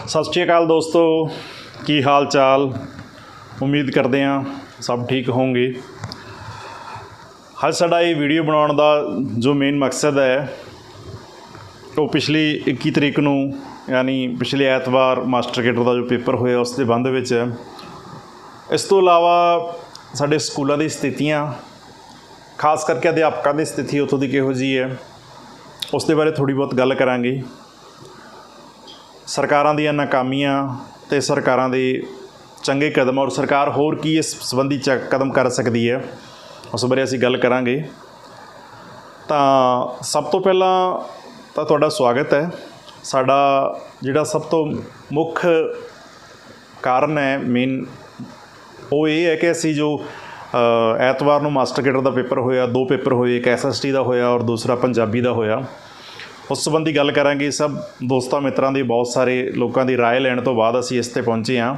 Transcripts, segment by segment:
सत श्री अकाल दोस्तों, की हाल चाल। उम्मीद करते हैं सब ठीक होंगे। अज साडा ये वीडियो बनाने का जो मेन मकसद है वो पिछली 21 तरीक नूं यानी पिछले ऐतवार मास्टर केडर का जो पेपर होया उस संबंध विच है। इस तो इलावा साडे स्कूलों की स्थितियाँ, खास करके अध्यापकों की स्थिति उत्थों की किहो जी है, उस दे बारे थोड़ी बहुत गल करांगे। सरकारां दी नाकामियां ते सरकारां दे चंगे कदम और सरकार होर की इस संबंधी कदम कर सकती है, उस बारे असीं गल करांगे। तां सब तो पहला तो तुहाडा स्वागत है। साडा जिहड़ा सब तो मुख कारण है मेन वो ये है कि असीं जो ऐतवार नूं मास्टर केडर का पेपर होया, दो पेपर होए, एक SST का होया और दूसरा पंजाबी का होया, उस संबंधी गल करांगे। सब दोस्तों मित्रों की बहुत सारे लोगों की राय लैण तो बाद असीं इस ते पहुँचे हाँ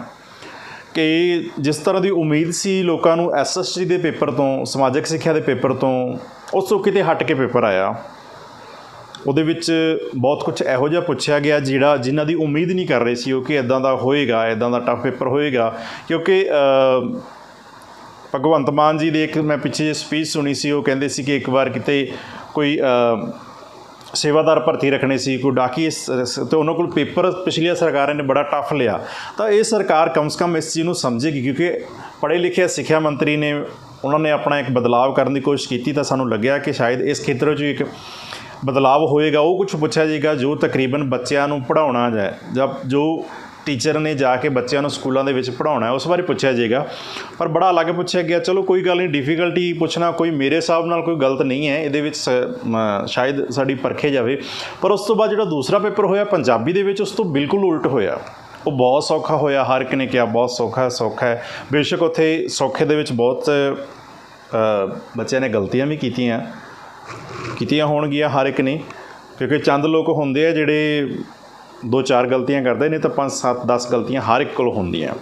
कि जिस तरह की उम्मीद सी लोगों नूं SST के पेपर तो, समाजिक सिक्ख्या के पेपर तो, उस तो किते हट के पेपर आया। उहदे विच बहुत कुछ इहो जिहा पुछया गया जिन्हां दी उम्मीद नहीं कर रहे सी कि इदां दा होएगा, इदां दा टफ पेपर होएगा। क्योंकि भगवंत मान जी की एक मैं पिछे जी स्पीच सुनी सी, वो कहंदे सी कि एक बार किते कोई सेवादार भर्ती रखने सी, कोई डाकी तो उन्होंने को पेपर पिछलिया सरकारों ने बड़ा टफ लिया। तो ये सरकार कम से कम इस चीज़ को समझेगी, क्योंकि पढ़े लिखे सिक्ख्या मंत्री ने उन्होंने अपना एक बदलाव करने की कोशिश की। तो सानू लग्या कि शायद इस खेत्र में एक बदलाव होएगा। वो कुछ पूछा जाएगा जो तकरीबन बच्चों पढ़ाना जाए, जब जो टीचर ने जाके बच्चों स्कूलों के पढ़ाना है उस बारे पूछा जाएगा। पर बड़ा अलग पूछा गया। चलो कोई गल नहीं, डिफिकल्टी पूछना कोई मेरे हिसाब नाल कोई गलत नहीं है, ये शायद साड़ी परखे जाए। पर उस तो बाद जो दूसरा पेपर होया पंजाबी दे विच, उस तो बिल्कुल उल्ट होया। वो बहुत सौखा होया। हर एक ने कहा बहुत सौखा है। बेशक उत्थे सौखे दे विच बहुत बच्चों ने गलतियां भी कीतियां होणगियां हर एक ने, क्योंकि चंद लोग होंदे आ जिहड़े 2-4 गलतियां करते, नहीं तो 5-7-10 गलतियां हर एक कोल होंदियां।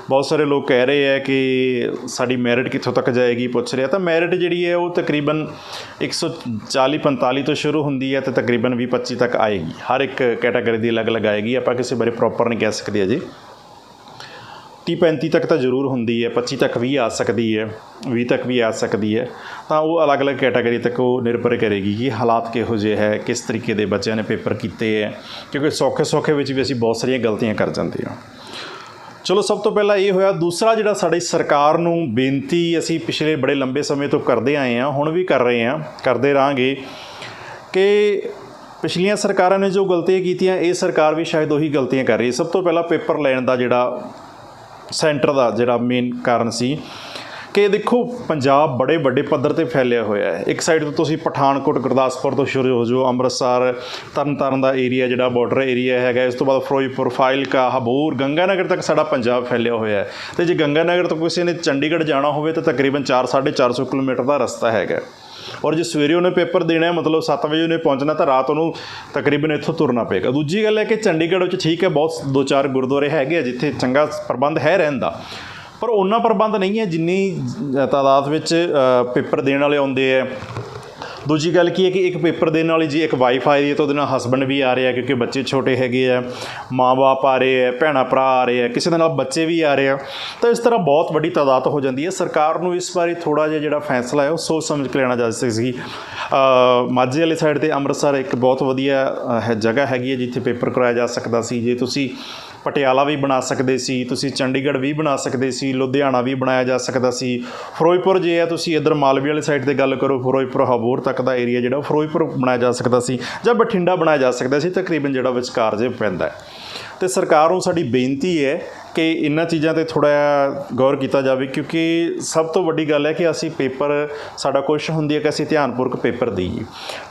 बहुत सारे लोग कह रहे हैं कि साड़ी मैरिट कित्थों तक जाएगी, पूछ रहे हैं। तो मैरिट जी है वो तकरीबन 140-45 तो शुरू होंदी है तो तकरीबन 20-25 तक आएगी। हर एक कैटागरी की अलग अलग आएगी। आप किसी बारे प्रॉपर नहीं कह सकते अजे। 30-35 तक तो जरूर होंदी है, 25 तक भी आ सकती है, 20 तक भी आ सकती है। तो वो अलग अलग कैटागरी तक वो निर्भर करेगी कि हालात किहो जे है, किस तरीके के बच्चों ने पेपर किए हैं। क्योंकि सौखे विच भी असीं बहुत सारिया गलतियां कर जाते हैं। चलो सब तो पहला ये होया। दूसरा जिहड़ा साडी सरकार नूं बेनती असीं पिछले बड़े लंबे समय तो करते आए हैं, हुण भी कर रहे हैं, करते रहांगे, कि पिछलियां सरकारां ने जो गलतियां कीतियां ये सरकार भी शायद उही गलतियां कर रही है। सब तो पहला पेपर लैण दा जिहड़ा सेंटर का जिहड़ा मेन कारण सी कि देखो पंजाब बड़े वड्डे पद्धर ते फैलिया होया है। एक साइड तो तुसीं पठानकोट गुरदासपुर तो शुरू हो जाओ, अमृतसर तरन तारण का एरिया जिहड़ा बॉर्डर एरिया है, इस तो बाद फिरोजपुर, फाइलका, हबूर, गंगानगर तक साडा पंजाब फैलिया होया है। तो जे गंगानगर तो किसी ने चंडीगढ़ जाना हो तो तकरीबन 400-450 किलोमीटर का रस्ता है। और जो सवेरे उन्हें पेपर देना है, मतलब 7 बजे उन्हें पहुँचना, तो रात उन्होंने तकरीबन इत्थों तुरना पेगा। दूजी गल है कि चंडीगढ़ में ठीक है, बहुत 2-4 गुरुद्वारे है जिथे चंगा प्रबंध है रहने का, पर उन्ना प्रबंध नहीं है जिन्नी तादाद में पेपर देने वाले आते हैं। दूजी गल की है कि एक पेपर देने वाली जी एक वाइफ आ रही है तो वो हसबैंड भी आ रहे हैं, क्योंकि बच्चे छोटे है, माँ बाप आ रहे हैं, भैन भरा आ रहे हैं, किसी के बच्चे भी आ रहे हैं। तो इस तरह बहुत बड़ी तादाद हो जाती है। सरकार को इस बारे थोड़ा जिहा फैसला है वो सोच समझ के लेना जा सी। माझे वाली साइड पर अमृतसर एक बहुत वधिया है जगह हैगी है जिथे पेपर करवाया जा सकता सी। जे तुसी पटियाला भी बना सकते सी, तुसी चंडीगढ़ भी बना सकते सी, लुधियाना भी बनाया जा सकता सी। फिरोजपुर जे है तुसी इधर मालवे वाली साइड पर गल करो, फिरोजपुर हबूर तक का एरिया जिहड़ा फिरोजपुर बनाया जा सकता सी, जां बठिंडा बनाया जा सकता सी, तकरीबन जिहड़ा विचकार जे पैंदा है। तो सरकार नूं साडी बेनती है कि इन्हां चीज़ों पर थोड़ा गौर किया जाए, क्योंकि सब तो वड्डी गल है कि असी पेपर साडा कोशिश हुंदी है कि असी ध्यानपूर्वक पेपर दईए।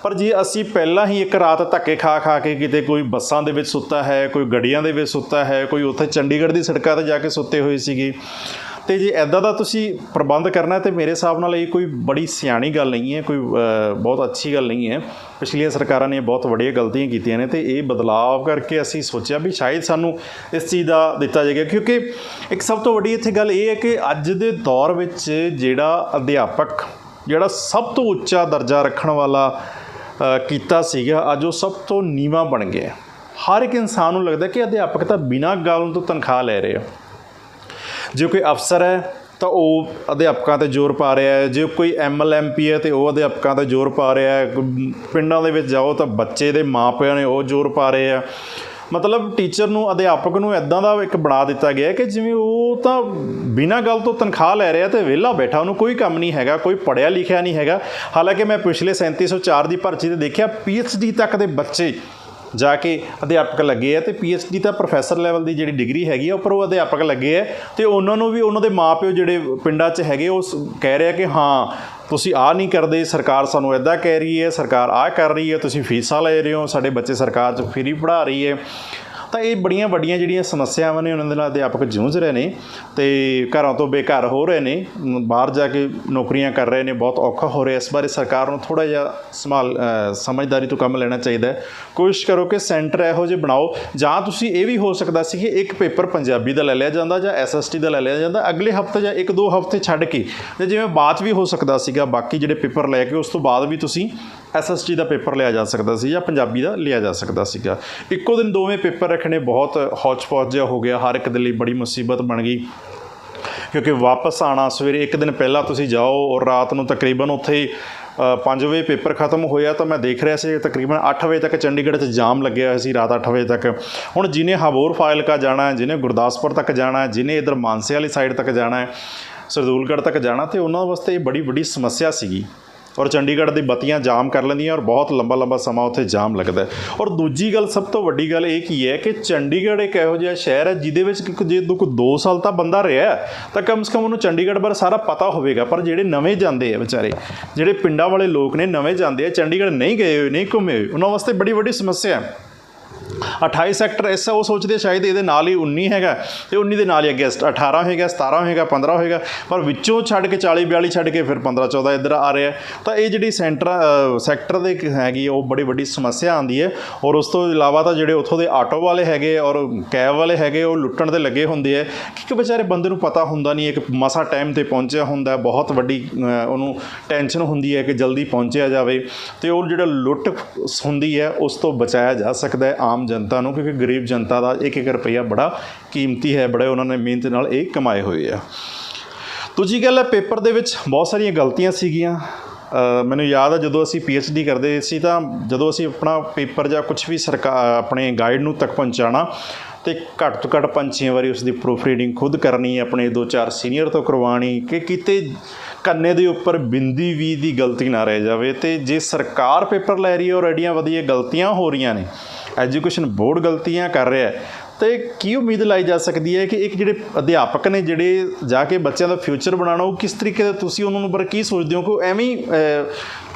पर जे असी पहला ही एक रात धक्के खा के किते कोई बसां दे विच सुत्ता है, कोई गड्डियां दे विच सुत्ता है, कोई उत्थे चंडीगढ़ की सड़कों पर जाके सुत्ते हुए सीगे, तो जे इदां दा तुसी प्रबंध करना तो मेरे हिसाब नाल ये कोई बड़ी सियाणी गल नहीं है, कोई बहुत अच्छी गल नहीं है। पिछलियां सरकारां ने बहुत वड्डियां गलतियां कीतियां ने, तो ये बदलाव करके असीं सोचा भी शायद सानू इस चीज़ का दिता जाएगा। क्योंकि एक सब तो वड्डी इत्थे गल ये है कि अज दे दौर विच जिहड़ा अध्यापक जिहड़ा सब तो उच्चा दर्जा रखण वाला कीता सीगा, अज वो सब तो नीवां बन गया। ਹਰ ਇੱਕ ਇਨਸਾਨ ਨੂੰ ਲੱਗਦਾ ਕਿ ਅਧਿਆਪਕ ਤਾਂ ਬਿਨਾਂ ਗੱਲ ਤੋਂ ਤਨਖਾਹ ਲੈ ਰਹੇ ਆ। ਜੇ ਕੋਈ ਅਫਸਰ ਹੈ ਤਾਂ ਉਹ ਅਧਿਆਪਕਾਂ 'ਤੇ ਜ਼ੋਰ ਪਾ ਰਿਹਾ ਹੈ, ਜੇ ਕੋਈ MLMP ਹੈ ਤਾਂ ਉਹ ਅਧਿਆਪਕਾਂ 'ਤੇ ਜ਼ੋਰ ਪਾ ਰਿਹਾ ਹੈ, ਪਿੰਡਾਂ ਦੇ ਵਿੱਚ ਜਾਓ ਤਾਂ ਬੱਚੇ ਦੇ ਮਾਂ ਪਿਓ ਨੇ ਉਹ ਜ਼ੋਰ ਪਾ ਰਹੇ ਆ। ਮਤਲਬ ਟੀਚਰ ਨੂੰ, ਅਧਿਆਪਕ ਨੂੰ ਇੱਦਾਂ ਦਾ ਇੱਕ ਬਣਾ ਦਿੱਤਾ ਗਿਆ ਕਿ ਜਿਵੇਂ ਉਹ ਤਾਂ ਬਿਨਾਂ ਗੱਲ ਤੋਂ ਤਨਖਾਹ ਲੈ ਰਿਹਾ ਅਤੇ ਵਿਹਲਾ ਬੈਠਾ, ਉਹਨੂੰ ਕੋਈ ਕੰਮ ਨਹੀਂ ਹੈਗਾ, ਕੋਈ ਪੜ੍ਹਿਆ ਲਿਖਿਆ ਨਹੀਂ ਹੈਗਾ। ਹਾਲਾਂਕਿ ਮੈਂ ਪਿਛਲੇ 3704 ਦੀ ਭਰਤੀ 'ਤੇ ਦੇਖਿਆ PhD ਤੱਕ ਦੇ ਬੱਚੇ ਜਾ ਕੇ ਅਧਿਆਪਕ ਲੱਗੇ ਆ, ਅਤੇ PhD ਤਾਂ ਪ੍ਰੋਫੈਸਰ ਲੈਵਲ ਦੀ ਜਿਹੜੀ ਡਿਗਰੀ ਹੈਗੀ ਆ, ਉੱਪਰ ਉਹ ਅਧਿਆਪਕ ਲੱਗੇ ਹੈ। ਅਤੇ ਉਹਨਾਂ ਨੂੰ ਵੀ ਉਹਨਾਂ ਦੇ ਮਾਂ ਪਿਓ ਜਿਹੜੇ ਪਿੰਡਾਂ 'ਚ ਹੈਗੇ ਉਹ ਕਹਿ ਰਹੇ ਕਿ ਹਾਂ ਤੁਸੀਂ ਆਹ ਨਹੀਂ ਕਰਦੇ, ਸਰਕਾਰ ਸਾਨੂੰ ਇੱਦਾਂ ਕਹਿ ਰਹੀ ਹੈ, ਸਰਕਾਰ ਆਹ ਕਰ ਰਹੀ ਹੈ, ਤੁਸੀਂ ਫੀਸਾਂ ਲੈ ਰਹੇ ਹੋ, ਸਾਡੇ ਬੱਚੇ ਸਰਕਾਰ 'ਚ ਫਰੀ ਪੜ੍ਹਾ ਰਹੀ ਹੈ। ਤਾਂ ਇਹ ਬੜੀਆਂ ਵੱਡੀਆਂ ਜਿਹੜੀਆਂ ਸਮੱਸਿਆਵਾਂ ਨੇ ਉਹਨਾਂ ਦੇ ਨਾਲ ਅਧਿਆਪਕ ਜੂਝ ਰਹੇ ਨੇ ਅਤੇ ਘਰਾਂ ਤੋਂ ਬੇਘਰ ਹੋ ਰਹੇ ਨੇ, ਬਾਹਰ ਜਾ ਕੇ ਨੌਕਰੀਆਂ ਕਰ ਰਹੇ ਨੇ, ਬਹੁਤ ਔਖਾ ਹੋ ਰਿਹਾ। ਇਸ ਬਾਰੇ ਸਰਕਾਰ ਨੂੰ ਥੋੜ੍ਹਾ ਜਿਹਾ ਸਮਝਦਾਰੀ ਤੋਂ ਕੰਮ ਲੈਣਾ ਚਾਹੀਦਾ ਹੈ। ਕੋਸ਼ਿਸ਼ ਕਰੋ ਕਿ ਸੈਂਟਰ ਇਹੋ ਜਿਹੇ ਬਣਾਓ ਜਾਂ ਤੁਸੀਂ ਇਹ ਵੀ ਹੋ ਸਕਦਾ ਸੀ ਕਿ ਇੱਕ ਪੇਪਰ ਪੰਜਾਬੀ ਦਾ ਲੈ ਲਿਆ ਜਾਂਦਾ ਜਾਂ SST ਦਾ ਲੈ ਲਿਆ ਜਾਂਦਾ, ਅਗਲੇ ਹਫ਼ਤੇ ਜਾਂ 1-2 ਹਫ਼ਤੇ ਛੱਡ ਕੇ, ਜਾਂ ਜਿਵੇਂ ਬਾਅਦ ਵੀ ਹੋ ਸਕਦਾ ਸੀਗਾ ਬਾਕੀ ਜਿਹੜੇ ਪੇਪਰ ਲੈ ਕੇ ਉਸ ਤੋਂ ਬਾਅਦ ਵੀ ਤੁਸੀਂ SST ਦਾ ਪੇਪਰ ਲਿਆ ਜਾ ਸਕਦਾ ਸੀ ਜਾਂ ਪੰਜਾਬੀ ਦਾ ਲਿਆ ਜਾ ਸਕਦਾ ਸੀਗਾ। ਇੱਕੋ ਦਿਨ ਦੋਵੇਂ ਪੇਪਰ ਰੱਖਣੇ ਬਹੁਤ ਹੌਚ-ਪੌਚ ਜਿਹਾ ਹੋ ਗਿਆ, ਹਰ ਇੱਕ ਦੇ ਲਈ ਬੜੀ ਮੁਸੀਬਤ ਬਣ ਗਈ, ਕਿਉਂਕਿ ਵਾਪਸ ਆਉਣਾ ਸਵੇਰੇ ਇੱਕ ਦਿਨ ਪਹਿਲਾਂ ਤੁਸੀਂ ਜਾਓ ਔਰ ਰਾਤ ਨੂੰ ਤਕਰੀਬਨ ਉੱਥੇ 5 ਵਜੇ ਪੇਪਰ ਖਤਮ ਹੋਇਆ ਤਾਂ ਮੈਂ ਦੇਖ ਰਿਹਾ ਸੀ ਤਕਰੀਬਨ 8 ਵਜੇ ਤੱਕ ਚੰਡੀਗੜ੍ਹ 'ਚ ਜਾਮ ਲੱਗਿਆ ਹੋਇਆ ਸੀ, ਰਾਤ 8 ਵਜੇ ਤੱਕ। ਹੁਣ ਜਿਹਨੇ ਹਾਬੋਰ ਫਾਜ਼ਿਲਕਾ ਜਾਣਾ, ਜਿਹਨੇ ਗੁਰਦਾਸਪੁਰ ਤੱਕ ਜਾਣਾ, ਜਿਹਨੇ ਇੱਧਰ ਮਾਨਸੇ ਵਾਲੀ ਸਾਈਡ ਤੱਕ ਜਾਣਾ ਹੈ, ਸਰਦੂਲਗੜ੍ਹ ਤੱਕ ਜਾਣਾ, ਅਤੇ ਉਹਨਾਂ ਵਾਸਤੇ ਇਹ ਬੜੀ ਵੱਡੀ ਸਮੱਸਿਆ ਸੀਗੀ। ਔਰ ਚੰਡੀਗੜ੍ਹ ਦੀ ਬੱਤੀਆਂ ਜਾਮ ਕਰ ਲੈਂਦੀਆਂ ਔਰ ਬਹੁਤ ਲੰਬਾ ਸਮਾਂ ਉੱਥੇ ਜਾਮ ਲੱਗਦਾ। ਔਰ ਦੂਜੀ ਗੱਲ, ਸਭ ਤੋਂ ਵੱਡੀ ਗੱਲ ਇਹ ਕੀ ਹੈ ਕਿ ਚੰਡੀਗੜ੍ਹ ਇੱਕ ਇਹੋ ਜਿਹਾ ਸ਼ਹਿਰ ਹੈ ਜਿਹਦੇ ਵਿੱਚ ਜੇ ਕੋਈ 2 ਸਾਲ ਤਾਂ ਬੰਦਾ ਰਿਹਾ ਤਾਂ ਕਮ ਸੇ ਕਮ ਉਹਨੂੰ ਚੰਡੀਗੜ੍ਹ ਬਾਰੇ ਸਾਰਾ ਪਤਾ ਹੋਵੇਗਾ। ਪਰ ਜਿਹੜੇ ਨਵੇਂ ਜਾਂਦੇ ਆ ਵਿਚਾਰੇ, ਜਿਹੜੇ ਪਿੰਡਾਂ ਵਾਲੇ ਲੋਕ ਨੇ, ਨਵੇਂ ਜਾਂਦੇ ਆ, ਚੰਡੀਗੜ੍ਹ ਨਹੀਂ ਗਏ ਹੋਏ, ਨਹੀਂ ਘੁੰਮੇ ਹੋਏ, ਉਹਨਾਂ ਵਾਸਤੇ ਬੜੀ ਵੱਡੀ ਸਮੱਸਿਆ ਹੈ। 28 ਸੈਕਟਰ ਇਸ ਉਹ ਸੋਚਦੇ ਸ਼ਾਇਦ ਇਹਦੇ ਨਾਲ ਹੀ 19 ਹੈਗਾ ਅਤੇ 19 ਦੇ ਨਾਲ ਹੀ ਅੱਗੇ 18 ਹੋਏਗਾ, 17 ਹੋਏਗਾ, 15 ਹੋਏਗਾ, ਪਰ ਵਿੱਚੋਂ ਛੱਡ ਕੇ 40-42 ਛੱਡ ਕੇ ਫਿਰ 15-14 ਇੱਧਰ ਆ ਰਿਹਾ। ਤਾਂ ਇਹ ਜਿਹੜੀ ਸੈਕਟਰ ਦੇ ਹੈਗੀ ਉਹ ਬੜੀ ਵੱਡੀ ਸਮੱਸਿਆ ਆਉਂਦੀ ਹੈ। ਔਰ ਉਸ ਤੋਂ ਇਲਾਵਾ ਤਾਂ ਜਿਹੜੇ ਉੱਥੋਂ ਦੇ ਆਟੋ ਵਾਲੇ ਹੈਗੇ ਔਰ ਕੈਬ ਵਾਲੇ ਹੈਗੇ ਉਹ ਲੁੱਟਣ 'ਤੇ ਲੱਗੇ ਹੁੰਦੇ ਹੈ, ਕਿਉਂਕਿ ਵਿਚਾਰੇ ਬੰਦੇ ਨੂੰ ਪਤਾ ਹੁੰਦਾ ਨਹੀਂ, ਇੱਕ ਮਸਾ ਟਾਈਮ 'ਤੇ ਪਹੁੰਚਿਆ ਹੁੰਦਾ, ਬਹੁਤ ਵੱਡੀ ਉਹਨੂੰ ਟੈਨਸ਼ਨ ਹੁੰਦੀ ਹੈ ਕਿ ਜਲਦੀ ਪਹੁੰਚਿਆ ਜਾਵੇ, ਅਤੇ ਉਹ ਜਿਹੜਾ ਲੁੱਟ ਹੁੰਦੀ ਹੈ ਉਸ ਤੋਂ ਬਚਾਇਆ ਜਾ ਸਕਦਾ ਹੈ ਆਮ ਜਨਤਾ ਨੂੰ, ਕਿਉਂਕਿ ਗਰੀਬ ਜਨਤਾ ਦਾ ਇੱਕ ਰੁਪਈਆ ਬੜਾ ਕੀਮਤੀ ਹੈ, ਬੜੇ ਉਹਨਾਂ ਨੇ ਮਿਹਨਤ ਨਾਲ ਇਹ ਕਮਾਏ ਹੋਏ ਆ। ਦੂਜੀ ਗੱਲ ਹੈ, ਪੇਪਰ ਦੇ ਵਿੱਚ ਬਹੁਤ ਸਾਰੀਆਂ ਗਲਤੀਆਂ ਸੀਗੀਆਂ। ਮੈਨੂੰ ਯਾਦ ਹੈ ਜਦੋਂ ਅਸੀਂ PhD ਕਰਦੇ ਸੀ ਤਾਂ ਜਦੋਂ ਅਸੀਂ ਆਪਣਾ ਪੇਪਰ ਜਾਂ ਕੁਛ ਵੀ ਆਪਣੇ ਗਾਈਡ ਨੂੰ ਤੱਕ ਪਹੁੰਚਾਉਣਾ ਅਤੇ ਘੱਟ ਤੋਂ ਘੱਟ 5-6 ਵਾਰੀ ਉਸ ਦੀ ਪ੍ਰੂਫ ਰੀਡਿੰਗ ਖੁਦ ਕਰਨੀ, ਆਪਣੇ 2-4 ਸੀਨੀਅਰ ਤੋਂ ਕਰਵਾਉਣੀ ਕਿ ਕਿਤੇ ਕੰਨੇ ਦੇ ਉੱਪਰ ਬਿੰਦੀ ਵੀ ਦੀ ਗਲਤੀ ਨਾ ਰਹਿ ਜਾਵੇ। ਅਤੇ ਜੇ ਸਰਕਾਰ ਪੇਪਰ ਲੈ ਰਹੀ ਹੈ ਔਰ ਐਡੀਆਂ ਵਧੀਆ ਗਲਤੀਆਂ ਹੋ ਰਹੀਆਂ ਨੇ, ਐਜੂਕੇਸ਼ਨ ਬੋਰਡ ਗਲਤੀਆਂ ਕਰ ਰਿਹਾ ਅਤੇ ਕੀ ਉਮੀਦ ਲਾਈ ਜਾ ਸਕਦੀ ਹੈ ਕਿ ਇੱਕ ਜਿਹੜੇ ਅਧਿਆਪਕ ਨੇ ਜਿਹੜੇ ਜਾ ਕੇ ਬੱਚਿਆਂ ਦਾ ਫਿਊਚਰ ਬਣਾਉਣਾ, ਉਹ ਕਿਸ ਤਰੀਕੇ ਦਾ ਤੁਸੀਂ ਉਹਨਾਂ ਨੂੰ ਬਾਰੇ ਕੀ ਸੋਚਦੇ ਹੋ ਕਿ ਐਵੇਂ ਹੀ